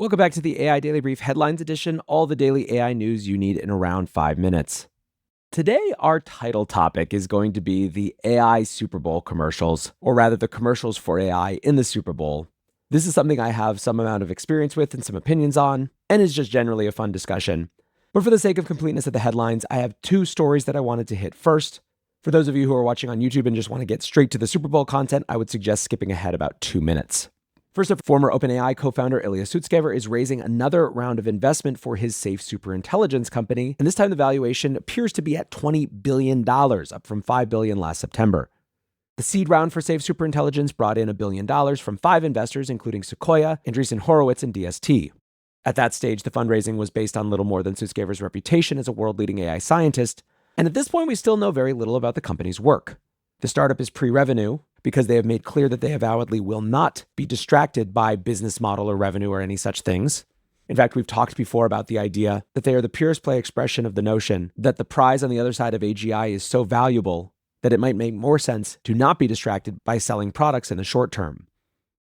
Welcome back to the AI Daily Brief Headlines Edition, all the daily AI news you need in around 5 minutes. Today, our title topic is going to be the AI Super Bowl commercials, or rather the commercials for AI in the Super Bowl. This is something I have some amount of experience with and some opinions on, and is just generally a fun discussion. But for the sake of completeness of the headlines, I have two stories that I wanted to hit first. For those of you who are watching on YouTube and just want to get straight to the Super Bowl content, I would suggest skipping ahead about 2 minutes. First up, former OpenAI co-founder Ilya Sutskever is raising another round of investment for his safe superintelligence company, and this time the valuation appears to be at $20 billion, up from $5 billion last September. The seed round for safe superintelligence brought in $1 billion from 5 investors, including Sequoia, Andreessen Horowitz, and DST. At that stage, the fundraising was based on little more than Sutskever's reputation as a world-leading AI scientist, and at this point, we still know very little about the company's work. The startup is pre-revenue because they have made clear that they avowedly will not be distracted by business model or revenue or any such things. In fact, we've talked before about the idea that they are the purest play expression of the notion that the prize on the other side of AGI is so valuable that it might make more sense to not be distracted by selling products in the short term.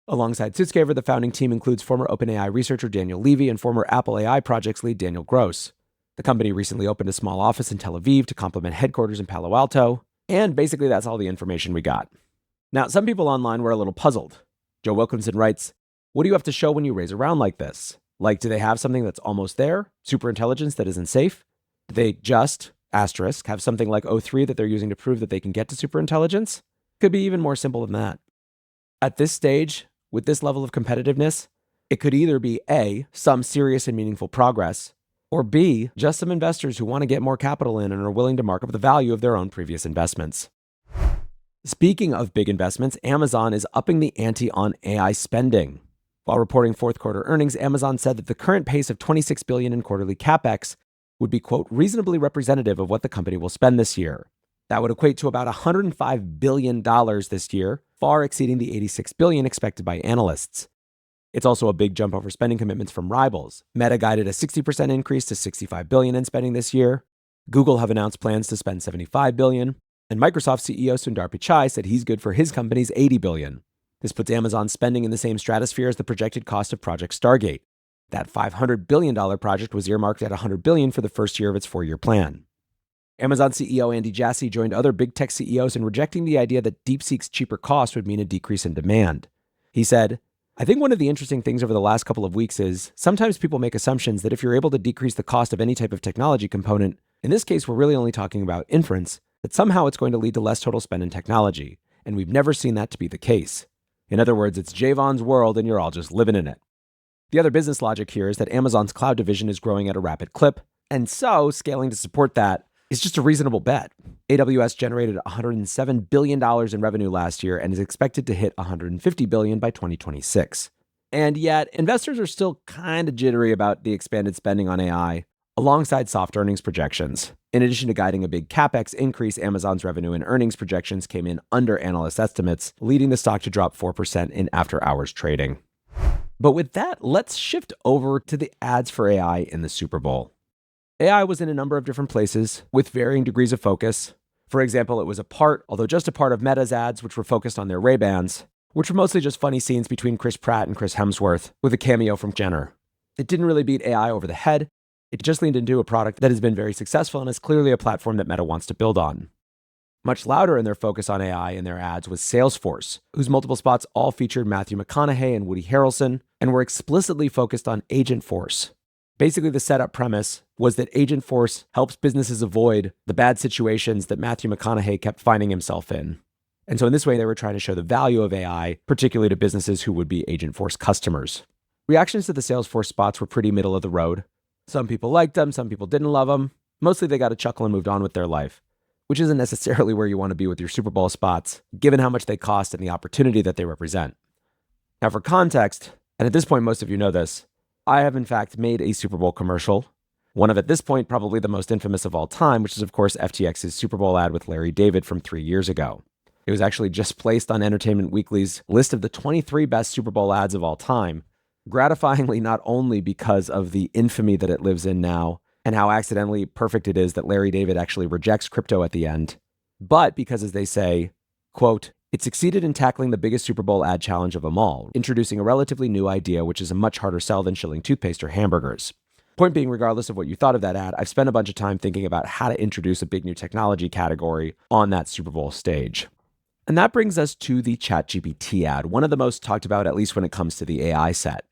Alongside Sutskever, the founding team includes former OpenAI researcher Daniel Levy and former Apple AI projects lead Daniel Gross. The company recently opened a small office in Tel Aviv to complement headquarters in Palo Alto, and basically that's all the information we got. Now, some people online were a little puzzled. Joe Wilkinson writes, "What do you have to show when you raise a round like this? Like, do they have something that's almost there? Superintelligence that isn't safe? Do they just, asterisk, have something like O3 that they're using to prove that they can get to superintelligence? Could be even more simple than that." At this stage, with this level of competitiveness, it could either be A, some serious and meaningful progress, or B, just some investors who want to get more capital in and are willing to mark up the value of their own previous investments. Speaking of big investments, Amazon is upping the ante on AI spending. While reporting fourth quarter earnings, Amazon said that the current pace of $26 billion in quarterly capex would be, quote, reasonably representative of what the company will spend this year. That would equate to about $105 billion this year, far exceeding the $86 billion expected by analysts. It's also a big jump over spending commitments from rivals. Meta guided a 60% increase to $65 billion in spending this year. Google have announced plans to spend $75 billion. And Microsoft CEO Sundar Pichai said he's good for his company's $80 billion. This puts Amazon's spending in the same stratosphere as the projected cost of Project Stargate. That $500 billion project was earmarked at $100 billion for the first year of its 4-year plan. Amazon CEO Andy Jassy joined other big tech CEOs in rejecting the idea that DeepSeek's cheaper cost would mean a decrease in demand. He said, "I think one of the interesting things over the last couple of weeks is sometimes people make assumptions that if you're able to decrease the cost of any type of technology component, in this case, we're really only talking about inference, that somehow it's going to lead to less total spend in technology, and we've never seen that to be the case. In other words, it's Javon's world and you're all just living in it." The other business logic here is that Amazon's cloud division is growing at a rapid clip, and so scaling to support that is just a reasonable bet. AWS generated $107 billion in revenue last year and is expected to hit $150 billion by 2026. And yet, investors are still kind of jittery about the expanded spending on AI, alongside soft earnings projections. In addition to guiding a big capex increase, Amazon's revenue and earnings projections came in under analyst estimates, leading the stock to drop 4% in after-hours trading. But with that, let's shift over to the ads for AI in the Super Bowl. AI was in a number of different places with varying degrees of focus. For example, it was a part, although just a part of Meta's ads, which were focused on their Ray-Bans, which were mostly just funny scenes between Chris Pratt and Chris Hemsworth, with a cameo from Jenner. It didn't really beat AI over the head. It just leaned into a product that has been very successful and is clearly a platform that Meta wants to build on. Much louder in their focus on AI in their ads was Salesforce, whose multiple spots all featured Matthew McConaughey and Woody Harrelson, and were explicitly focused on Agentforce. Basically, the setup premise was that Agentforce helps businesses avoid the bad situations that Matthew McConaughey kept finding himself in. And so in this way, they were trying to show the value of AI, particularly to businesses who would be Agentforce customers. Reactions to the Salesforce spots were pretty middle of the road. Some people liked them, some people didn't love them. Mostly they got a chuckle and moved on with their life, which isn't necessarily where you want to be with your Super Bowl spots, given how much they cost and the opportunity that they represent. Now for context, and at this point most of you know this, I have in fact made a Super Bowl commercial, one of at this point probably the most infamous of all time, which is of course FTX's Super Bowl ad with Larry David from 3 years ago. It was actually just placed on Entertainment Weekly's list of the 23 best Super Bowl ads of all time, gratifyingly not only because of the infamy that it lives in now and how accidentally perfect it is that Larry David actually rejects crypto at the end, but because, as they say, quote, It succeeded in tackling the biggest Super Bowl ad challenge of them all, introducing a relatively new idea, which is a much harder sell than shilling toothpaste or hamburgers. Point being, regardless of what you thought of that ad, I've spent a bunch of time thinking about how to introduce a big new technology category on that Super Bowl stage. And that brings us to the ChatGPT ad, one of the most talked about, at least when it comes to the AI set.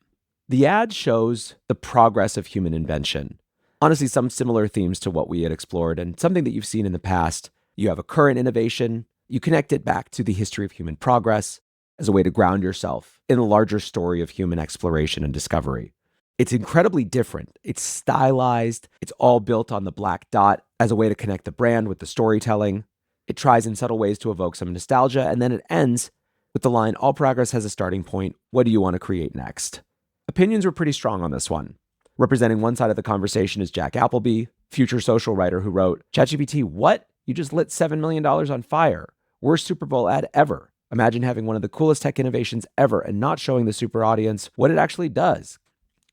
The ad shows the progress of human invention. Honestly, some similar themes to what we had explored and something that you've seen in the past. You have a current innovation, you connect it back to the history of human progress as a way to ground yourself in the larger story of human exploration and discovery. It's incredibly different. It's stylized. It's all built on the black dot as a way to connect the brand with the storytelling. It tries in subtle ways to evoke some nostalgia, and then it ends with the line, "All progress has a starting point. What do you want to create next?" Opinions were pretty strong on this one. Representing one side of the conversation is Jack Appleby, future social writer, who wrote, "ChatGPT, what? You just lit $7 million on fire. Worst Super Bowl ad ever. Imagine having one of the coolest tech innovations ever and not showing the super audience what it actually does."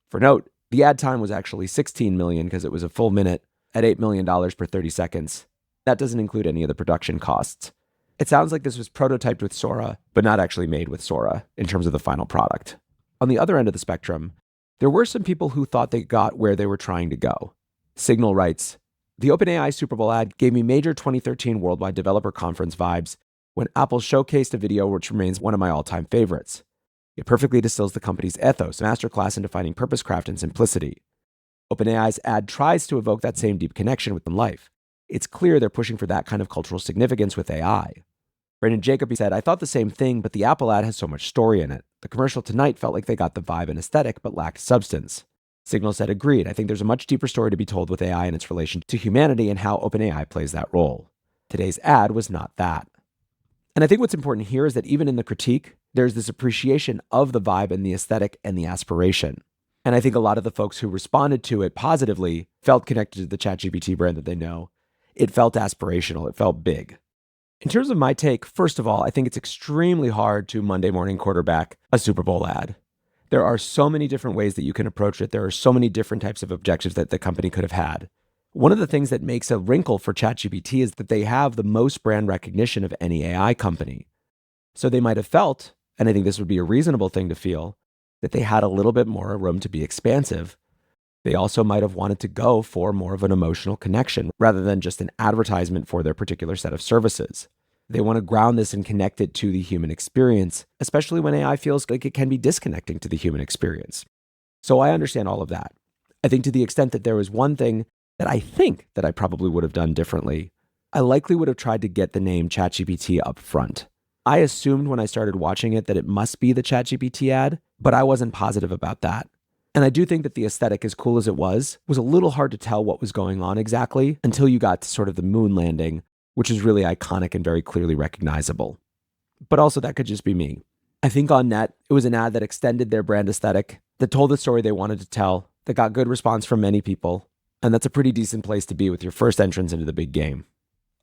For note, the ad time was actually 16 million because it was a full minute at $8 million per 30 seconds. That doesn't include any of the production costs. It sounds like this was prototyped with Sora, but not actually made with Sora in terms of the final product. On the other end of the spectrum, there were some people who thought they got where they were trying to go. Signal writes, "The OpenAI Super Bowl ad gave me major 2013 Worldwide Developer Conference vibes when Apple showcased a video which remains one of my all-time favorites. It perfectly distills the company's ethos, masterclass in defining purpose, craft, and simplicity. OpenAI's ad tries to evoke that same deep connection with life. It's clear they're pushing for that kind of cultural significance with AI." Brandon Jacoby said, "I thought the same thing, but the Apple ad has so much story in it. The commercial tonight felt like they got the vibe and aesthetic, but lacked substance." Signal said, "Agreed. I think there's a much deeper story to be told with AI and its relation to humanity and how OpenAI plays that role. Today's ad was not that." And I think what's important here is that even in the critique, there's this appreciation of the vibe and the aesthetic and the aspiration. And I think a lot of the folks who responded to it positively felt connected to the ChatGPT brand that they know. It felt aspirational. It felt big. In terms of my take, first of all, I think it's extremely hard to Monday morning quarterback a Super Bowl ad. There are so many different ways that you can approach it. There are so many different types of objectives that the company could have had. One of the things that makes a wrinkle for ChatGPT is that they have the most brand recognition of any AI company. So they might have felt, and I think this would be a reasonable thing to feel, that they had a little bit more room to be expansive. They also might have wanted to go for more of an emotional connection rather than just an advertisement for their particular set of services. They want to ground this and connect it to the human experience, especially when AI feels like it can be disconnecting to the human experience. So I understand all of that. I think to the extent that there was one thing that I think that I probably would have done differently, I likely would have tried to get the name ChatGPT up front. I assumed when I started watching it that it must be the ChatGPT ad, but I wasn't positive about that. And I do think that the aesthetic, as cool as it was a little hard to tell what was going on exactly until you got to sort of the moon landing, which is really iconic and very clearly recognizable. But also that could just be me. I think on net, it was an ad that extended their brand aesthetic, that told the story they wanted to tell, that got good response from many people. And that's a pretty decent place to be with your first entrance into the big game.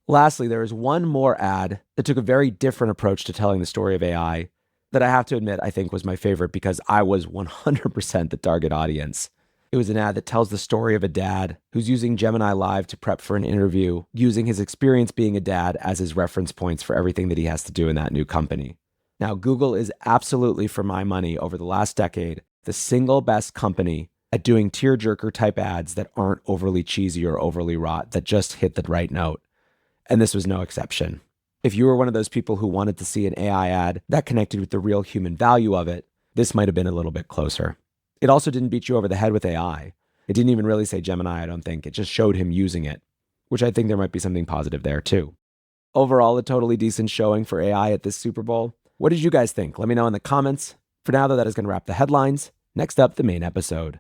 Lastly, there is one more ad that took a very different approach to telling the story of AI that I have to admit I think was my favorite because I was 100% the target audience. It was an ad that tells the story of a dad who's using Gemini Live to prep for an interview, using his experience being a dad as his reference points for everything that he has to do in that new company. Now, Google is absolutely, for my money, over the last decade, the single best company at doing tearjerker type ads that aren't overly cheesy or overly wrought, that just hit the right note. And this was no exception. If you were one of those people who wanted to see an AI ad that connected with the real human value of it, this might have been a little bit closer. It also didn't beat you over the head with AI. It didn't even really say Gemini, I don't think. It just showed him using it, which I think there might be something positive there too. Overall, a totally decent showing for AI at this Super Bowl. What did you guys think? Let me know in the comments. For now, though, that is going to wrap the headlines. Next up, the main episode.